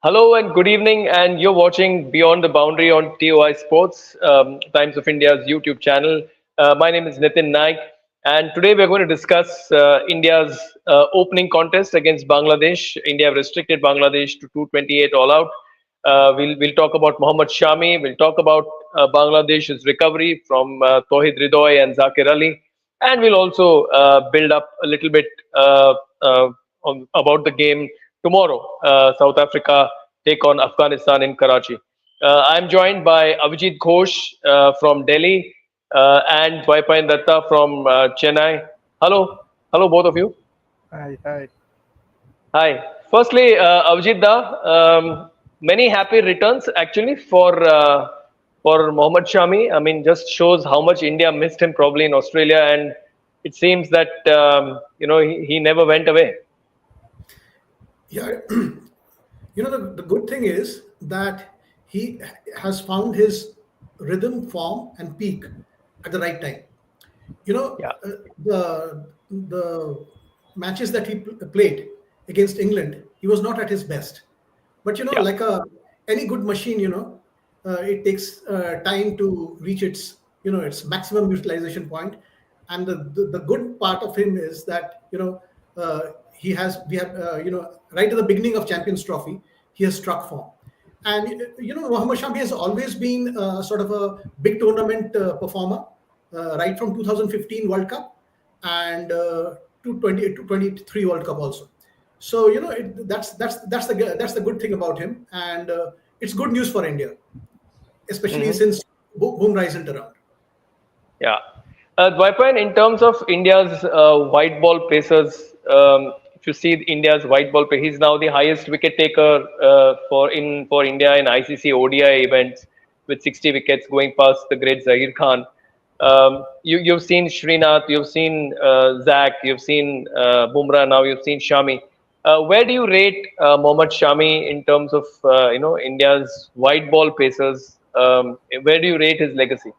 Hello and good evening, and you're watching Beyond the Boundary on TOI Sports, Times of India's YouTube channel. My name is Nitin Naik, and today we're going to discuss India's opening contest against Bangladesh. India have restricted Bangladesh to 228 all out. We'll talk about Mohammed Shami. We'll talk about Bangladesh's recovery from Hridoy and Zakir Ali, and we'll also build up a little bit about the game tomorrow. South Africa take on Afghanistan in Karachi. I'm joined by Avijit Ghosh from Delhi and Vaipain Datta from Chennai. Hello, hello, both of you. Hi, hi. Hi. Firstly, Avijit Da, many happy returns actually for Mohammad Shami. I mean, just shows how much India missed him probably in Australia, and it seems that he never went away. Yeah, the good thing is that he has found his rhythm, form, and peak at the right time. You know, Yeah, the matches that he played against England, he was not at his best. But yeah, like any good machine, it takes time to reach its maximum utilization point. And the good part of him is that we have right at the beginning of Champions Trophy, he has struck form. And Mohammad Shami has always been sort of a big tournament performer, right from 2015 World Cup and to 23 World Cup also. So that's the good thing about him, and it's good news for India, especially hmm, since Bumrah isn't around. yeah. Dwaipan, in terms of India's white ball pacers, if you see India's white ball, he's now the highest wicket taker for India in ICC ODI events with 60 wickets, going past the great Zahir Khan. You've seen Srinath, you've seen Zach, you've seen Bumrah, now you've seen Shami. Where do you rate Mohammad Shami in terms of India's white ball pacers? Where do you rate his legacy?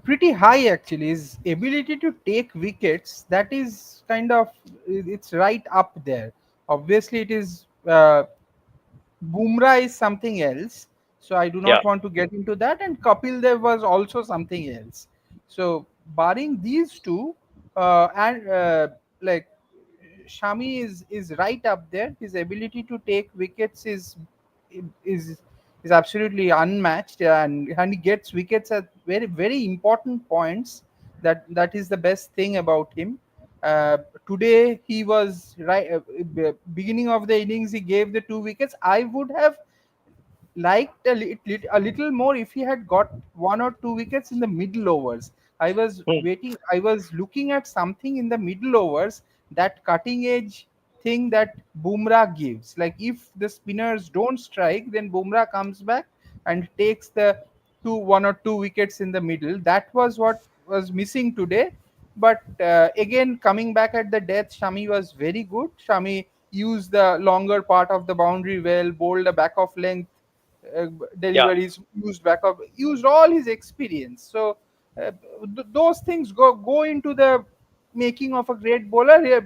Pretty high actually. His ability to take wickets, that is kind of, it's right up there. Obviously, it is Bumrah is something else. So I do Yeah, not want to get into that. And Kapil Dev was also something else. So barring these two, and like Shami is right up there. His ability to take wickets is is absolutely unmatched, and he gets wickets at very important points. That is the best thing about him. Today he was right. Beginning of the innings, he gave the two wickets. I would have liked a little more if he had got one or two wickets in the middle overs. I was hmm, waiting, I was looking at something in the middle overs, that cutting edge thing that Bumrah gives. Like if the spinners don't strike, then Bumrah comes back and takes the one or two wickets in the middle. That was what was missing today. But again, coming back at the death, Shami was very good. Shami used the longer part of the boundary well, bowled a back of length uh, yeah. deliveries, used backup, used all his experience. So those things go into the making of a great bowler.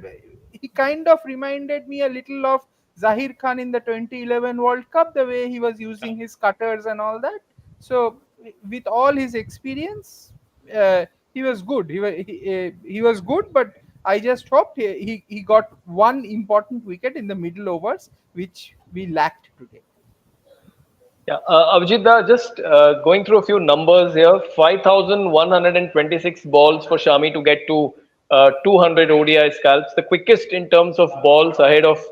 He kind of reminded me a little of Zahir Khan in the 2011 World Cup, the way he was using his cutters and all that. So with all his experience, he was good. He was good, but I just hoped he got one important wicket in the middle overs, which we lacked today. Yeah, Abhijit, just going through a few numbers here. 5,126 balls for Shami to get to 200 ODI scalps, the quickest in terms of balls ahead of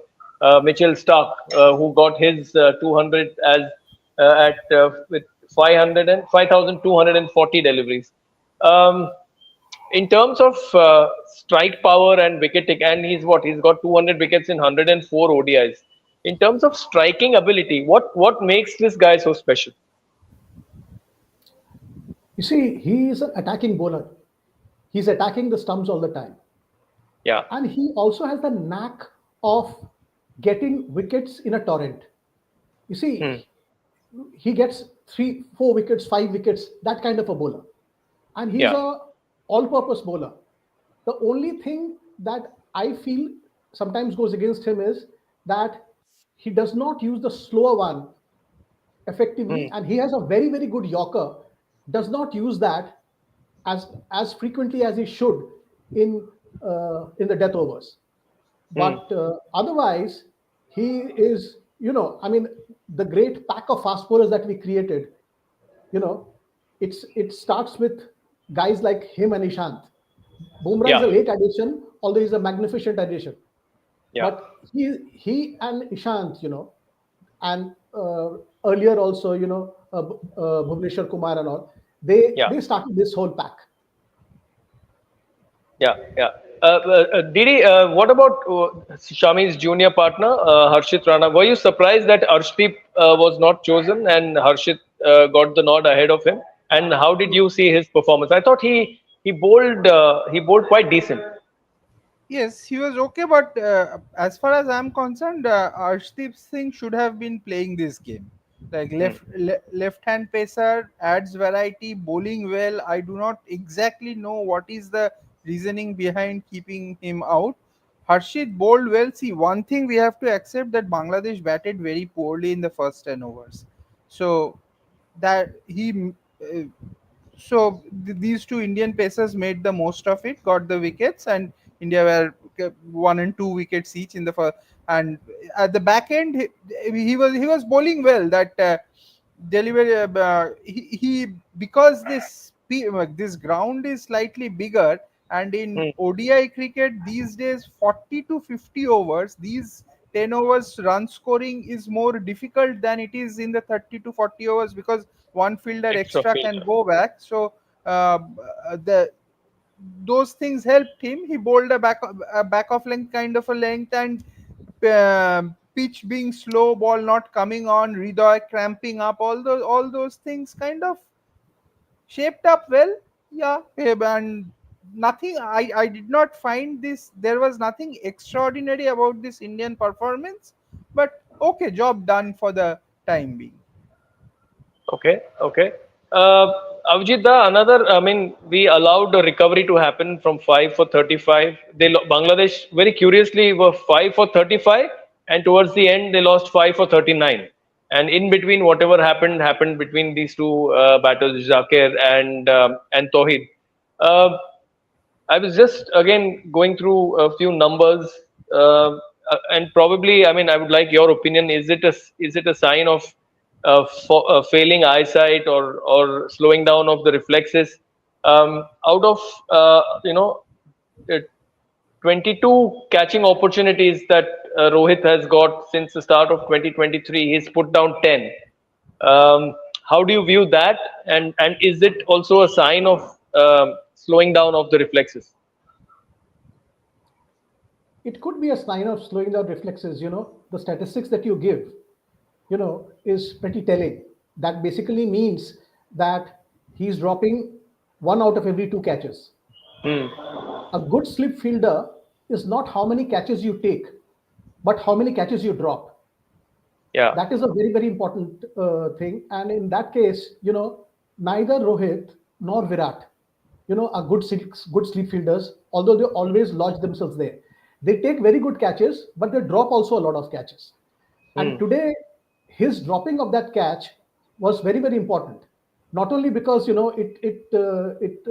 Mitchell Stark, who got his 200 as at with 500 and 5,240 deliveries. Um, in terms of strike power and wicket take, and he's got 200 wickets in 104 ODIs. In terms of striking ability, what makes this guy so special? You see, he is an attacking bowler. He's attacking the stumps all the time. Yeah, And he also has the knack of getting wickets in a torrent. You hmm, see, he gets three, 4 wickets, 5 wickets, that kind of a bowler. And he's yeah, a all-purpose bowler. The only thing that I feel sometimes goes against him is that he does not use the slower one effectively, Hmm. and he has a very very good Yorker. Does not use that as frequently as he should in the death overs. Hmm. But otherwise, he is, I mean, the great pack of fast bowlers that we created. You know, it starts with guys like him and Ishant. Bumrah is Yeah. a late addition, although he's a magnificent addition. Yeah. But he and Ishant, and earlier also, Bhuvneshwar Kumar and all, Yeah. they started this whole pack. Yeah, yeah. Didi, what about Shami's junior partner, Harshit Rana? Were you surprised that Arshdeep was not chosen and Harshit got the nod ahead of him? And how did you see his performance? I thought he bowled quite decent. Yes, he was okay, but as far as I'm concerned, Arshdeep Singh should have been playing this game. Like Hmm. left hand pacer adds variety, bowling well. I do not exactly know what is the reasoning behind keeping him out. Harshit bowled well. See, one thing we have to accept that Bangladesh batted very poorly in the first 10 overs. So that he these two Indian pacers made the most of it, got the wickets, and India were 1 and 2 wickets each in the first. And at the back end, he was bowling well. That delivery, he because this ground is slightly bigger, and in Hmm. ODI cricket these days, 40 to 50 overs, these 10 overs run scoring is more difficult than it is in the 30 to 40 overs, because one fielder Extra extra can fielder. go back. So uh, the those things helped him. He bowled a back of length kind of a length, and pitch being slow, ball not coming on, Hridoy cramping up, all those things kind of shaped up well. Yeah, and nothing. I did not find this. There was nothing extraordinary about this Indian performance, but okay, job done for the time being. Okay, okay. Uh, Avjita, I mean, we allowed a recovery to happen from 5 for 35. Bangladesh, very curiously, were 5 for 35, and towards the end, they lost 5 for 39. And in between, whatever happened between these two battles, Zakir and Tohid. Uh, I was just again going through a few numbers, and probably, I mean, I would like your opinion. Is it a sign of failing eyesight or slowing down of the reflexes? Out of uh, 22 catching opportunities that Rohit has got since the start of 2023, he's put down 10. Um, how do you view that? And is it also a sign of slowing down of the reflexes? It could be a sign of slowing down reflexes. The statistics that you give, is pretty telling. That basically means that he's dropping one out of every two catches. Hmm. A good slip fielder is not how many catches you take, but how many catches you drop. Yeah. That is a very very important thing. And in that case, neither Rohit nor Virat, are good sleep fielders, although they always lodge themselves there. They take very good catches, but they drop also a lot of catches. And Hmm. today, his dropping of that catch was very very important. Not only because it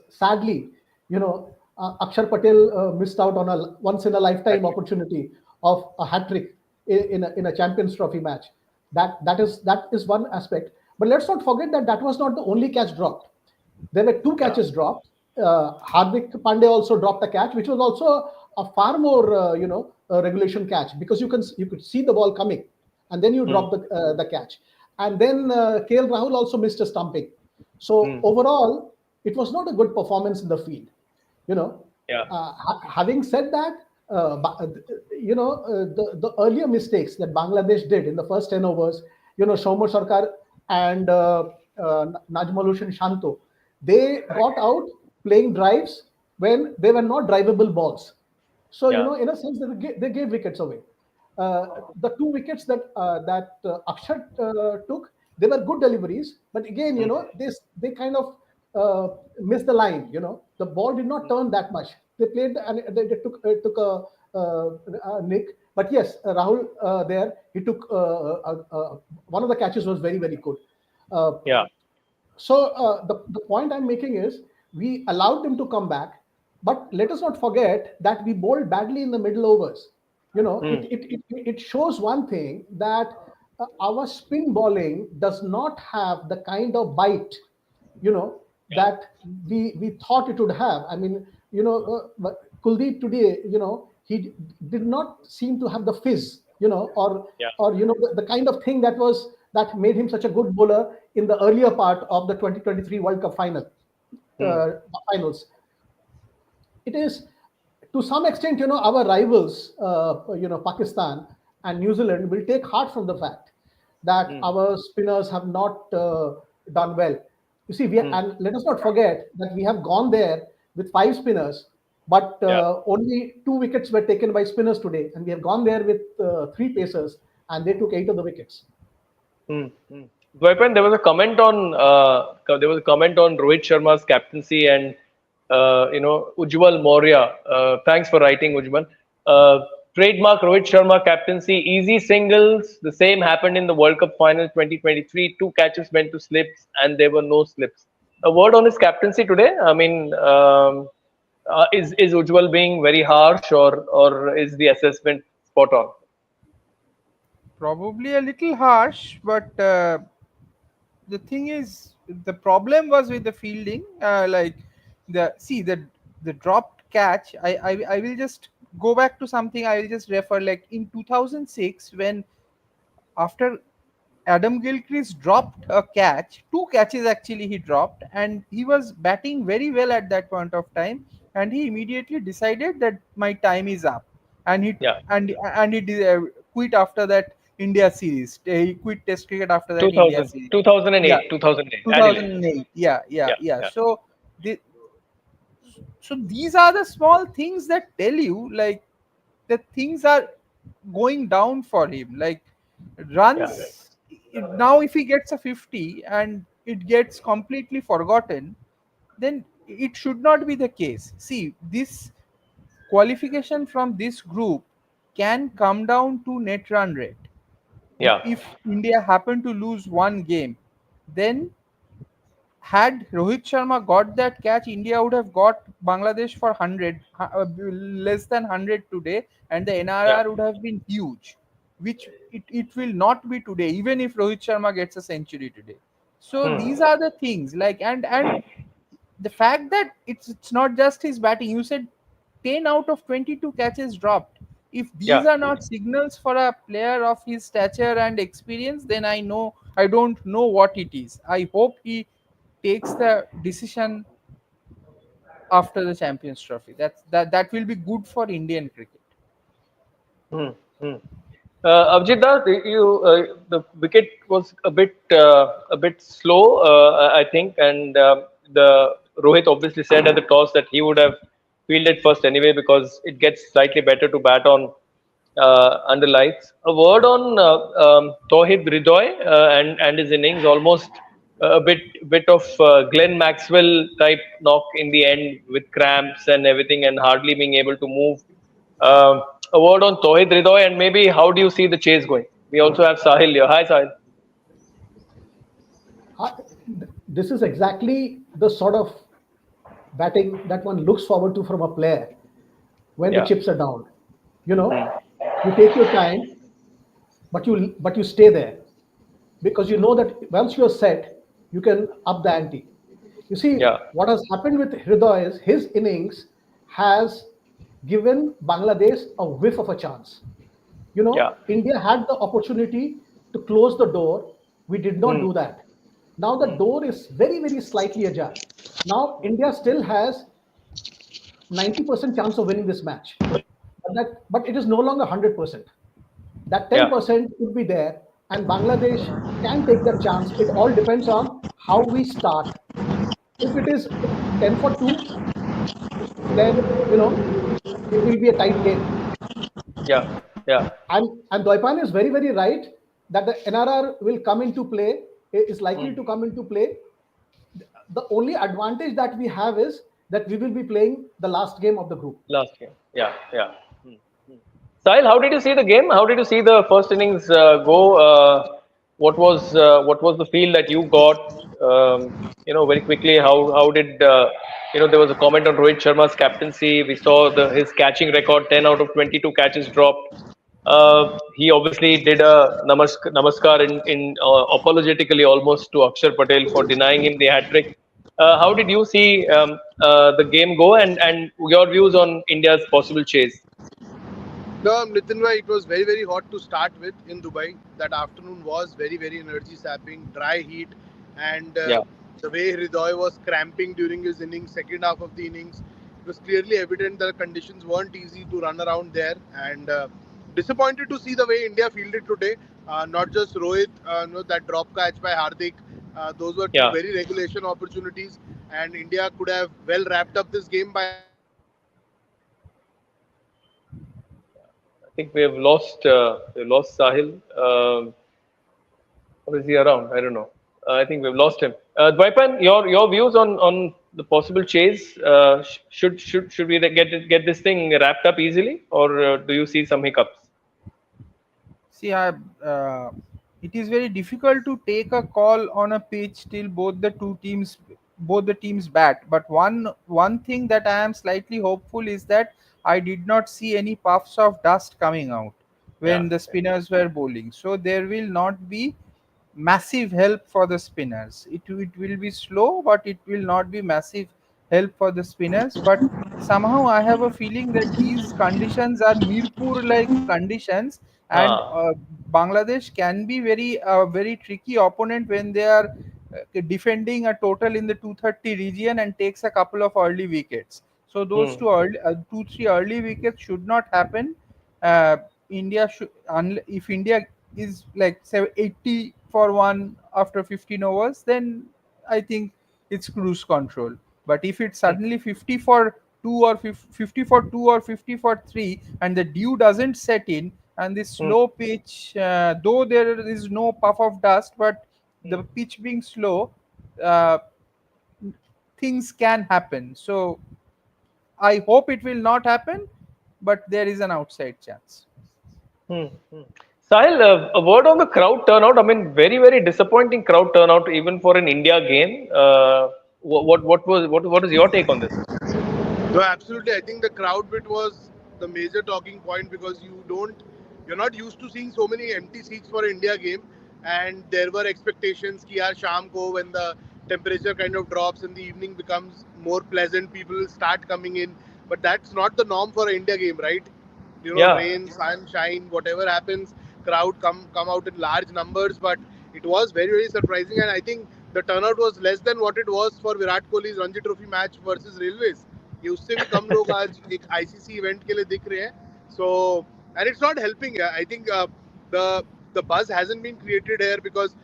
sadly, Akshar Patel missed out on a once in a lifetime Exactly. opportunity of a hat trick in a Champions Trophy match. That is one aspect. But let's not forget that that was not the only catch dropped. There were two Yeah. catches dropped. Hardik Pandey also dropped a catch, which was also a far more regulation catch, because you could see the ball coming, and then you Hmm. drop the catch. And then KL Rahul also missed a stumping. So Hmm. overall, it was not a good performance in the field. You know, Yeah. Having said that, the earlier mistakes that Bangladesh did in the first 10 overs, Shomo Sarkar and Najmalushan Shanto, they got out playing drives when they were not drivable balls. So, Yeah. in a sense, they gave wickets away. The two wickets that Akshat took, they were good deliveries, but again, Hmm. they kind of missed the line. The ball did not turn that much. They played and they took a nick, But yes, Rahul there, he took one of the catches was very, very good. Uh, Yeah. so the point I'm making is we allowed them to come back, but let us not forget that we bowled badly in the middle overs. Hmm. It shows one thing that our spin bowling does not have the kind of bite, you know, Yeah. that we thought it would have. I mean, but Kuldeep today, he did not seem to have the fizz, Yeah. or the kind of thing that made him such a good bowler in the earlier part of the 2023 World Cup Hmm. uh, finals. It is to some extent, our rivals, Pakistan and New Zealand, will take heart from the fact that Hmm. our spinners have not done well. You see, Hmm. and let us not forget that we have gone there with five spinners, but Yeah. only two wickets were taken by spinners today, and we have gone there with three pacers, and they took eight of the wickets. Hmm. Hmm. Dwaipan, there was a comment on Rohit Sharma's captaincy and Ujjwal Maurya. Thanks for writing, Ujjwal. Uh, Trademark Rohit Sharma captaincy, easy singles. The same happened in the World Cup final 2023. Two catches went to slips, and there were no slips. A word on his captaincy today. I mean, is Ujjwal being very harsh, or is the assessment spot on? Probably a little harsh, but the thing is, the problem was with the fielding. Like the dropped catch. I will just go back to something. I will just refer, like in 2006, when after Adam Gilchrist dropped a catch, two catches actually he dropped, and he was batting very well at that point of time, and he immediately decided that my time is up, and Yeah. quit after that India series. He quit Test cricket after that India 2000, series. Yeah, 2008, 2008, Adelaide. 2008. Yeah, yeah, Yeah, yeah. yeah, The, so these are the small things that tell you, like, that things are going down for him. Like yeah, runs, now if he gets a 50 and it gets completely forgotten, then it should not be the case. See, this qualification from this group can come down to net run rate. yeah. If India happen to lose one game, then had Rohit Sharma got that catch, India would have got Bangladesh for 100, less than 100 today, and the Yeah. NRR would have been huge, which it will not be today, even if Rohit Sharma gets a century today. So these Hmm. are the things, like, and the fact that it's not just his batting. You said 10 out of 22 catches dropped. If these Yeah. are not signals for a player of his stature and experience, then I don't know what it is. I hope he takes the decision after the Champions Trophy. That will be good for Indian cricket. Hmm. Hmm. Avjita, the wicket was a bit slow, I think, and the Rohit obviously said at the toss that he would have fielded first anyway because it gets slightly better to bat on under lights. A word on Tauhid Hridoy and his innings, almost a bit of Glenn Maxwell type knock in the end with cramps and everything, and hardly being able to move. A word on Tauhid Hridoy, and maybe how do you see the chase going? We also have Sahil here. Hi, Sahil. I, this is exactly the sort of batting that one looks forward to from a player when the Yeah. chips are down. You know, Hmm. you take your time, but you stay there because you know that once you're set, you can up the ante. You see, Yeah. what has happened with Hridoy is his innings has given Bangladesh a whiff of a chance. Yeah. India had the opportunity to close the door. We did not Hmm. do that. Now the Hmm. door is very, very slightly ajar. Now India still has 90% chance of winning this match. But it is no longer 100%. That Yeah. 10% could be there, and Bangladesh can take that chance. It all depends on how we start. If it is 10 for 2, then it will be a tight game. Yeah. Yeah. And Doipan is very, very right that the NRR will come into play, is likely Hmm. to come into play. The only advantage that we have is that we will be playing the last game of the group. Last game. Yeah. Yeah. Hmm. Hmm. Sahil, how did you see the game? How did you see the first innings go? What was the feel that you got? Very quickly. How did there was a comment on Rohit Sharma's captaincy. We saw his catching record, 10 out of 22 catches dropped. He obviously did a namaskar in apologetically almost to Akshar Patel for denying him the hat trick. How did you see the game go, and your views on India's possible chase? No, Nitin bhai, it was very, very hot to start with in Dubai. That afternoon was very, very energy sapping, dry heat, and Yeah. the way Hridoy was cramping during his innings, second half of the innings, it was clearly evident that the conditions weren't easy to run around there. And disappointed to see the way India fielded today. Not just Rohit, that drop catch by Hardik. Those were two Yeah. very regulation opportunities, and India could have well wrapped up this game by that time. But I think we have lost Sahil. Or is he around? I don't know. I think we've lost him. Dwaipan, your views on the possible chase? Should we get this thing wrapped up easily, or do you see some hiccups? See, it is very difficult to take a call on a pitch till both the teams bat. But one thing that I am slightly hopeful is that I did not see any puffs of dust coming out Yeah. when the spinners were bowling. So there will not be massive help for the spinners. It will be slow, but it will not be massive help for the spinners. But somehow I have a feeling that these conditions are Mirpur like conditions, and Ah. Bangladesh can be very tricky opponent when they are defending a total in the 230 region and takes a couple of early wickets. So those Hmm. two three early wickets should not happen. uh, India should, if India is like say 80 for one after 15 overs, then I think it's cruise control. But if it's Hmm. suddenly 50 for 2 or 50 for 2 or 50 for 3 and the dew doesn't set in, and this Hmm. slow pitch, though there is no puff of dust, but Hmm. the pitch being slow, uh, things can happen. So I hope it will not happen, but there is an outside chance. Hmm. Hmm. Sahil, a word on the crowd turnout. I mean, very very disappointing crowd turnout even for an India game. What is your take on this? no, absolutely. I think the crowd bit was the major talking point because you're not used to seeing so many empty seats for India game, and there were expectations कि यार शाम को when the temperature kind of drops and the evening becomes more pleasant, people will start coming in. But that's not the norm for an India game, right? Yeah. Rain, sun, shine, whatever happens, crowd come out in large numbers. But it was very, very surprising, and I think the turnout was less than what it was for Virat Kohli's Ranji Trophy match versus Railways. ये उससे भी कम लोग आज एक ICC event के लिए दिख रहे हैं. So, and it's not helping. I think the the buzz hasn't been created here because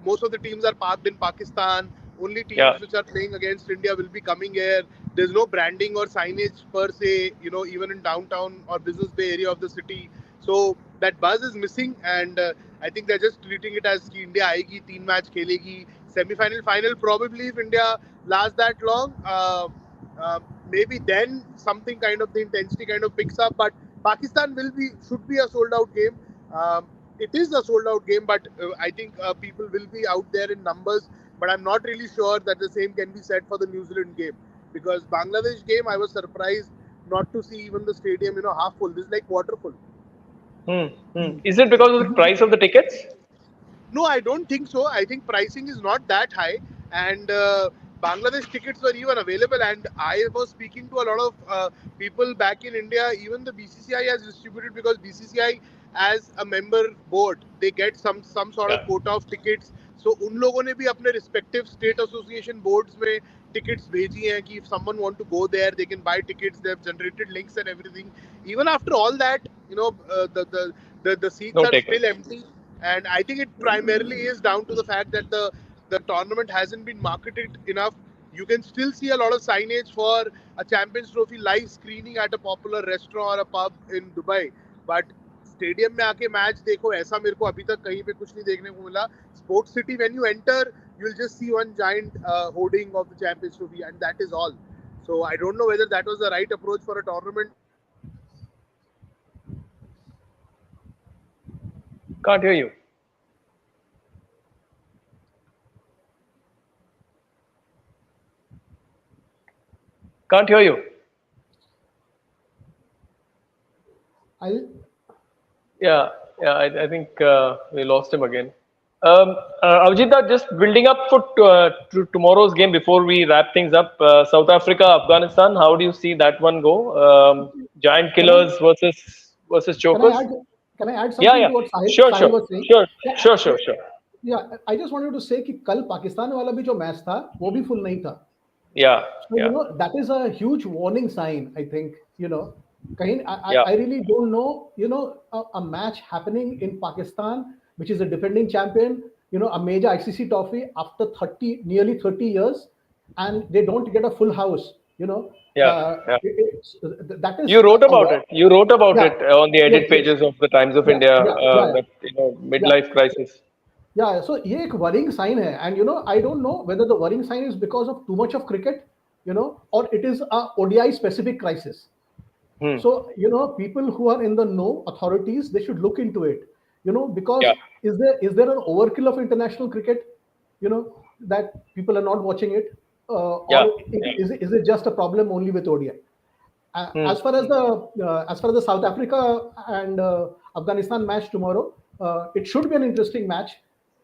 most of the teams are parked in Pakistan. Only Yeah. teams which are playing against India will be coming here. There's no branding or signage per se, even in downtown or business bay area of the city. So that buzz is missing, and I think they're just treating it as कि India आएगी, तीन match खेलेगी, semi-final, final. Probably if India lasts that long, uh, maybe then something kind of the intensity kind of picks up. But Pakistan should be a sold out game. It is a sold out game, but I think people will be out there in numbers. But I'm not really sure that the same can be said for the New Zealand game because Bangladesh game I was surprised not to see even the stadium half full. This is like quarter full. Hmm. Hmm. Is it because of the price of the tickets? No, I don't think so. I think pricing is not that high, and Bangladesh tickets were even available. And I was speaking to a lot of people back in India. Even the BCCI has distributed because BCCI, as a member board, they get some sort Yeah. of quota of tickets. So उन लोगों ने भी अपने respective state association boards में tickets भेजी हैं कि if someone want to go there, they can buy tickets. They have generated links and everything. Even after all that, the seats No are still takers. empty, and I think it primarily is down to the fact that the tournament hasn't been marketed enough. You can still see a lot of signage for a Champions Trophy live screening at a popular restaurant or a pub in Dubai, but stadium में आके match देखो ऐसा मेरे को अभी तक कहीं पे कुछ नहीं देखने को मिला. Sports city when you enter you'll just see one giant hoarding of the Champions Trophy, and that is all. So I don't know whether that was the right approach for a tournament or whether they just wanted to Can't hear you. Can't hear you. I'll Yeah, yeah. I think we lost him again. Avjita, just building up for to tomorrow's game before we wrap things up. South Africa, Afghanistan. How do you see that one go? Giant can I killers versus can I chokers. add can I add Yeah, something yeah. to what Sure, Sahil sure, was saying? sure, Yeah, sure, sure, sure. I just wanted to say कि कल पाकिस्तान वाला भी जो match था वो भी full नहीं था. Yeah, So, yeah, that is a huge warning sign, I think. Kahin, yeah. I really don't know, a match happening in Pakistan, which is a defending champion, a major ICC trophy after nearly 30 years, and they don't get a full house, Yeah, yeah. that is You wrote a about war. it. You wrote about Yeah, it on the yes, edit yes. pages of the Times of Yeah, India. yeah, yeah, yeah. That Yeah. midlife crisis. Yeah, so ये एक worrying sign है, and I don't know whether the worrying sign is because of too much of cricket, or it is a ODI specific crisis. Hmm. So people who are in the know, authorities, they should look into it. Yeah, Because is there an overkill of international cricket? That people are not watching it, yeah, or yeah. is it just a problem only with ODI? Hmm. As far as the South Africa and Afghanistan match tomorrow, it should be an interesting match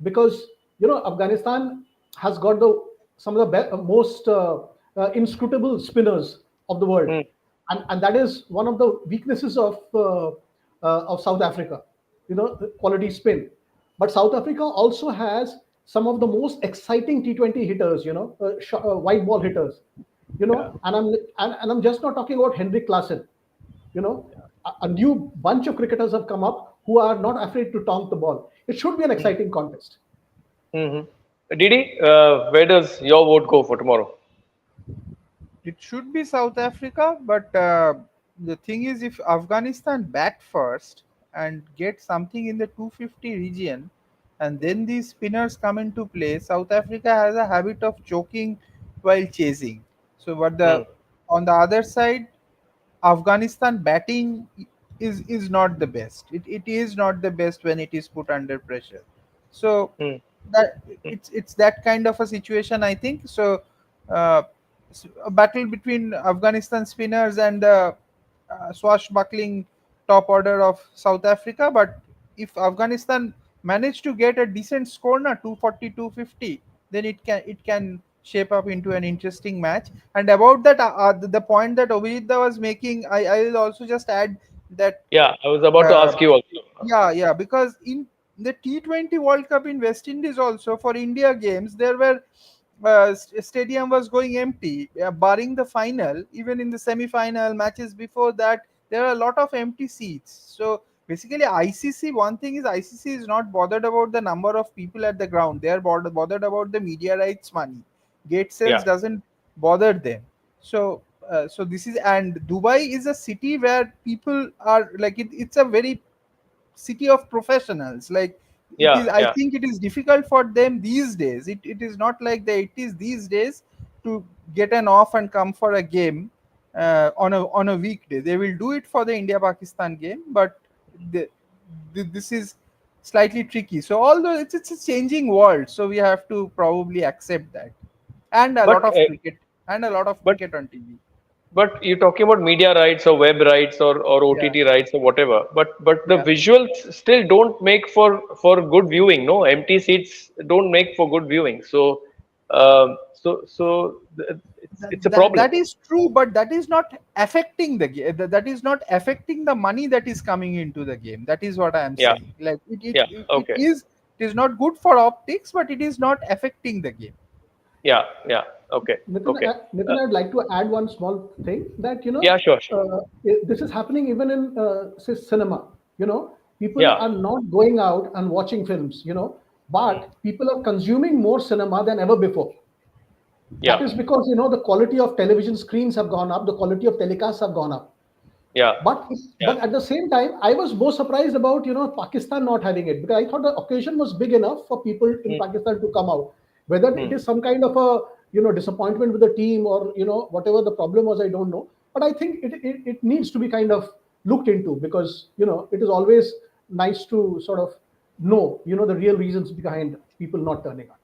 because Afghanistan has got the some of the most inscrutable spinners of the world, Hmm. and that is one of the weaknesses of South Africa. The quality spin, but South Africa also has some of the most exciting T20 hitters. White ball hitters, Yeah. and I'm just not talking about Henrik Klassen. A new bunch of cricketers have come up who are not afraid to taunt the ball. It should be an Hmm. exciting contest. Didi, where does your vote go for tomorrow? It should be South Africa, but the thing is, if Afghanistan bat first and get something in the 250 region, and then these spinners come into play, South Africa has a habit of choking while chasing. So, but Hmm. the on the other side, Afghanistan batting is not the best. It is not the best when it is put under pressure. So Hmm. that it's that kind of a situation, I think. So uh, a battle between Afghanistan spinners and the swashbuckling top order of South Africa. But if Afghanistan manage to get a decent score, na 240, 250, then it can shape up into an interesting match. And about that, the point that Obijita was making, I will also just add that Yeah, I was about to uh, ask you also. yeah, because in the T20 World Cup in West Indies also for India games, there were stadium was going empty, barring the final. Even in the semi-final matches before that, there are a lot of empty seats. So basically, ICC, one thing is ICC is not bothered about the number of people at the ground. They are bothered about the media rights money. Gate sales Yeah, doesn't bother them. So so this is, and Dubai is a city where people are like it's a very city of professionals. Like it yeah, is, I yeah, think it is difficult for them these days. It is not like the 80s these days to get an off and come for a game on a weekday. They will do it for the India Pakistan game, but the, this is slightly tricky. So although it's a changing world, so we have to probably accept that. And a lot but of cricket, and a lot of but cricket on TV. but you're talking about media rights or web rights or Yeah, OTT rights or whatever. But the yeah. visuals still don't make for good viewing. No, empty seats don't make for good viewing. So it's a problem. That is true, but that is not affecting the game. That is not affecting the money that is coming into the game. That is what I am Yeah, saying. Like yeah, okay, it is not good for optics, but it is not affecting the game. yeah, yeah, okay, Nitin, okay. Uh, I'd like to add one small thing that yeah, sure, sure. this is happening even in say cinema. People Yeah, are not going out and watching films. mm, But people are consuming more cinema than ever before. yeah, That is because the quality of television screens have gone up, the quality of telecasts have gone up. yeah, But yeah, but at the same time, I was more surprised about Pakistan not having it because I thought the occasion was big enough for people in mm, Pakistan to come out. Whether it mm, is some kind of a disappointment with the team or whatever the problem was, I don't know. But I think it needs to be kind of looked into because it is always nice to sort of know, the real reasons behind people not turning up.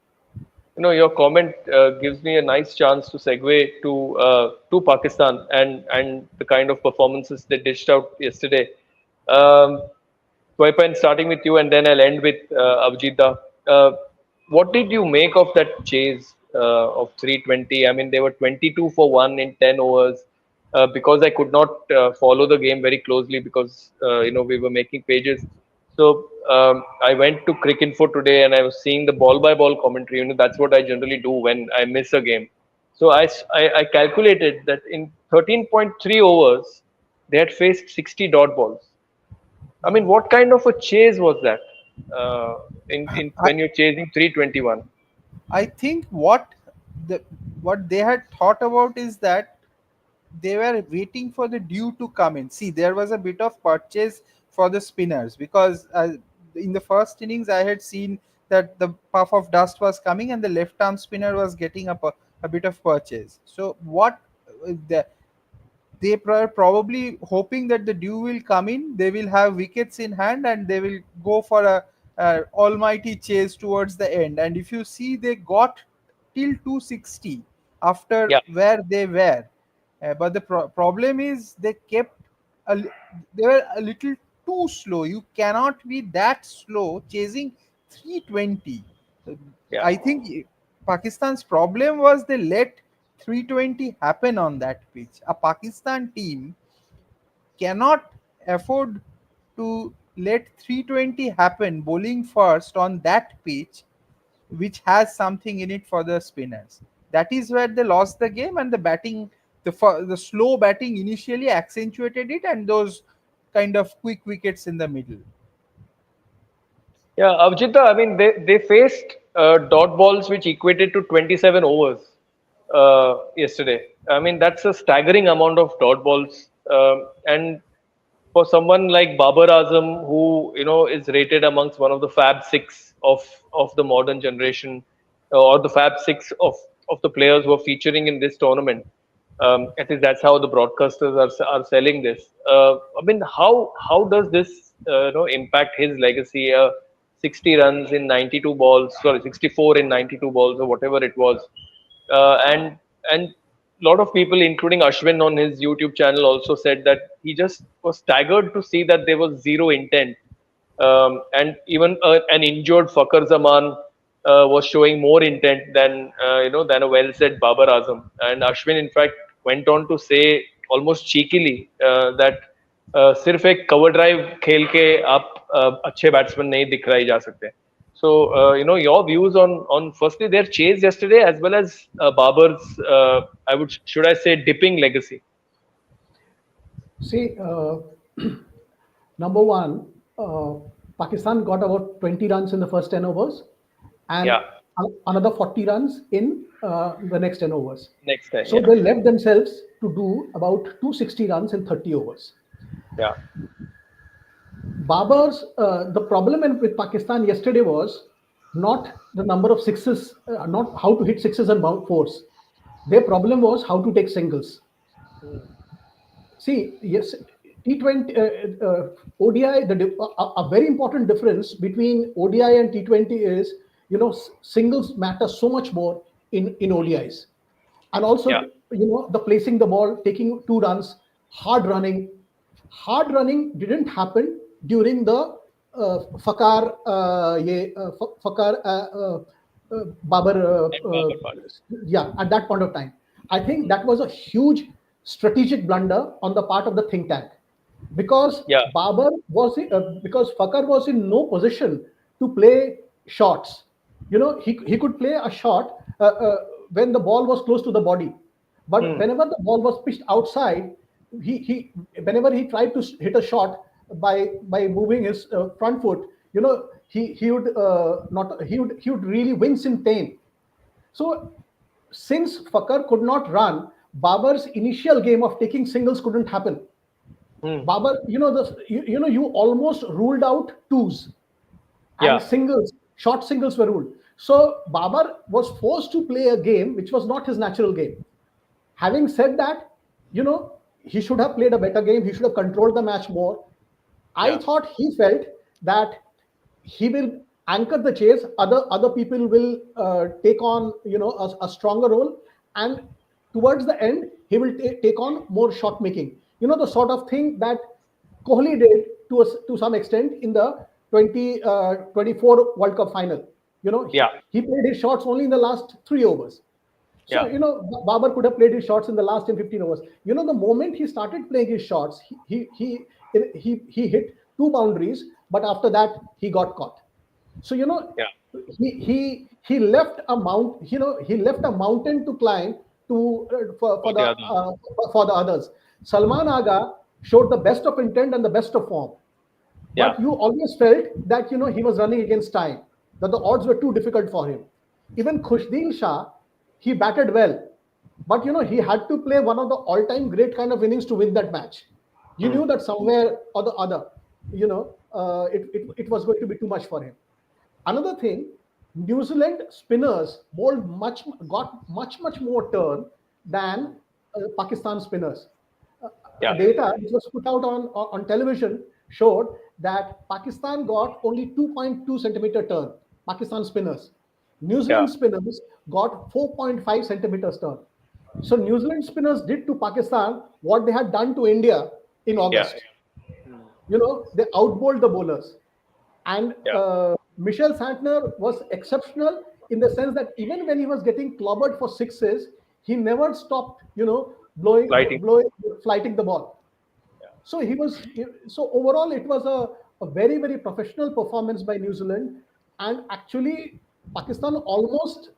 Your comment gives me a nice chance to segue to Pakistan and the kind of performances they dished out yesterday. Um, Swaipan, starting with you, and then I'll end with Avjita. Uh, what did you make of that chase of 320? I mean, they were 22 for 1 in 10 overs. Because I could not follow the game very closely because we were making pages. So I went to Cricinfo today and I was seeing the ball by ball commentary. That's what I generally do when I miss a game. So I calculated that in 13.3 overs, they had faced 60 dot balls. I mean, what kind of a chase was that? In I, when you're chasing 321? I think the what they had thought about is that they were waiting for the dew to come in. See, there was a bit of purchase for the spinners because in the first innings I had seen that the puff of dust was coming and the left arm spinner was getting a bit of purchase. So what the they are probably hoping that the dew will come in, they will have wickets in hand, and they will go for a almighty chase towards the end. And if you see, they got till 260 after Yeah, where they were. But the problem is they kept they were a little too slow. You cannot be that slow chasing 320. yeah, I think Pakistan's problem was they let 320 happen on that pitch. A Pakistan team cannot afford to let 320 happen bowling first on that pitch, which has something in it for the spinners. That is where they lost the game, and the batting, the slow batting initially accentuated it, and those kind of quick wickets in the middle. yeah. Avjita, I mean, they faced dot balls which equated to 27 overs yesterday. I mean, that's a staggering amount of dot balls. And for someone like Babar Azam, who is rated amongst one of the Fab Six of the modern generation, or the Fab Six of the players who are featuring in this tournament. At least that's how the broadcasters are selling this. I mean, how does this impact his legacy? 60 runs in 92 balls, sorry, 64 in 92 balls, or whatever it was, and a lot of people, including Ashwin on his YouTube channel, also said that he just was staggered to see that there was zero intent. And even an injured Fakar Zaman was showing more intent than a well said Babar Azam. And Ashwin, in fact, went on to say almost cheekily that सिर्फ एक cover drive खेल के आप अच्छे batsman नहीं दिखराई जा सकते. So, your views on firstly their chase yesterday, as well as Babar's, should I say, dipping legacy? See, number one, Pakistan got about 20 runs in the first 10 overs and Yeah, another 40 runs in the next 10 overs. next time. So Yeah, they left themselves to do about 260 runs in 30 overs. yeah, The problem with Pakistan yesterday was not the number of sixes, not how to hit sixes and fours. Their problem was how to take singles. See, yes, T20, ODI, a very important difference between ODI and T20 is, singles matter so much more in ODIs. And yeah, also, the placing the ball, taking 2 runs, hard running. Hard running didn't happen during the Fakar Babar, and Babar part. yeah, at that point of time. I think that was a huge strategic blunder on the part of the think tank because Yeah, because Fakar was in no position to play shots. He could play a shot when the ball was close to the body, but hmm, whenever the ball was pitched outside, he whenever he tried to hit a shot by moving his front foot, he would not he would really wince in pain. So since Fakar could not run, Babar's initial game of taking singles couldn't happen. hmm, Babar, you almost ruled out twos and yeah, singles, short singles were ruled. So Babar was forced to play a game which was not his natural game. Having said that, he should have played a better game. He should have controlled the match more. I yeah, thought he felt that he will anchor the chase. Other people will take on, a stronger role, and towards the end he will take on more shot making. The sort of thing that Kohli did to some extent in the 2024 World Cup final. Yeah, He played his shots only in the last 3 overs. So, yeah, Babar could have played his shots in the last 10, 15 overs. The moment he started playing his shots, he hit two boundaries, but after that he got caught. So, yeah. he left a mount. He left a mountain to climb to For the others. for the others. Salman Aga showed the best of intent and the best of form, Yeah, but you always felt that he was running against time, that the odds were too difficult for him. Even Khushdin Shah, he batted well, but he had to play one of the all-time great kind of innings to win that match. You mm, knew that somewhere or the other, it was going to be too much for him. Another thing, New Zealand spinners got much more turn than Pakistan spinners. yeah, Data which was put out on television showed that Pakistan got only 2.2 centimeter turn. Pakistan spinners, New yeah, Zealand spinners got 4.5 centimeters turn. So New Zealand spinners did to Pakistan what they had done to India in yeah, August. They outbowled the bowlers. And yeah. Michel Santner was exceptional in the sense that even when he was getting clobbered for sixes, he never stopped, Lighting. flighting the ball. Yeah. So so overall it was a very, very professional performance by New Zealand, and actually Pakistan almost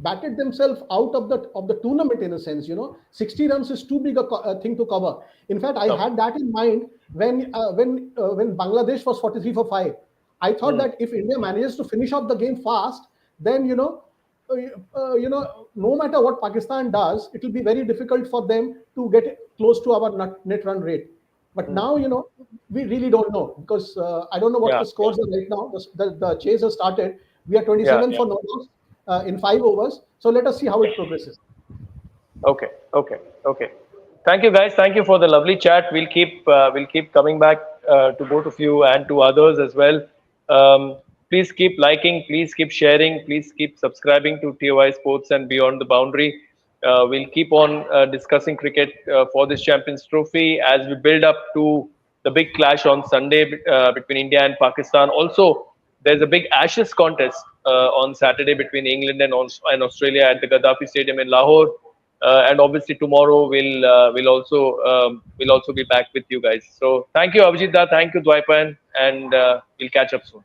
batted themselves out of the tournament in a sense. 60 runs is too big a thing to cover. In fact, I No. had that in mind when Bangladesh was 43 for 5. I thought Mm, that if India manages to finish off the game fast, then uh, no matter what Pakistan does, it will be very difficult for them to get close to our net run rate. But mm. now, we really don't know, because I don't know what Yeah, the yeah, scores are right now. The chase has started. We are yeah, 27 yeah. for no loss in 5 overs. So let us see how it progresses. Okay, okay, okay. Thank you, guys. Thank you for the lovely chat. We'll keep coming back to both of you and to others as well. Please keep liking. Please keep sharing. Please keep subscribing to TOI Sports and Beyond the Boundary. We'll keep on discussing cricket for this Champions Trophy as we build up to the big clash on Sunday between India and Pakistan. Also, there's a big Ashes contest on Saturday between England and Australia at the Gaddafi Stadium in Lahore. And obviously tomorrow we'll also be back with you guys. So thank you, Abhijit Da, thank you, Dwaipan, and we'll catch up soon.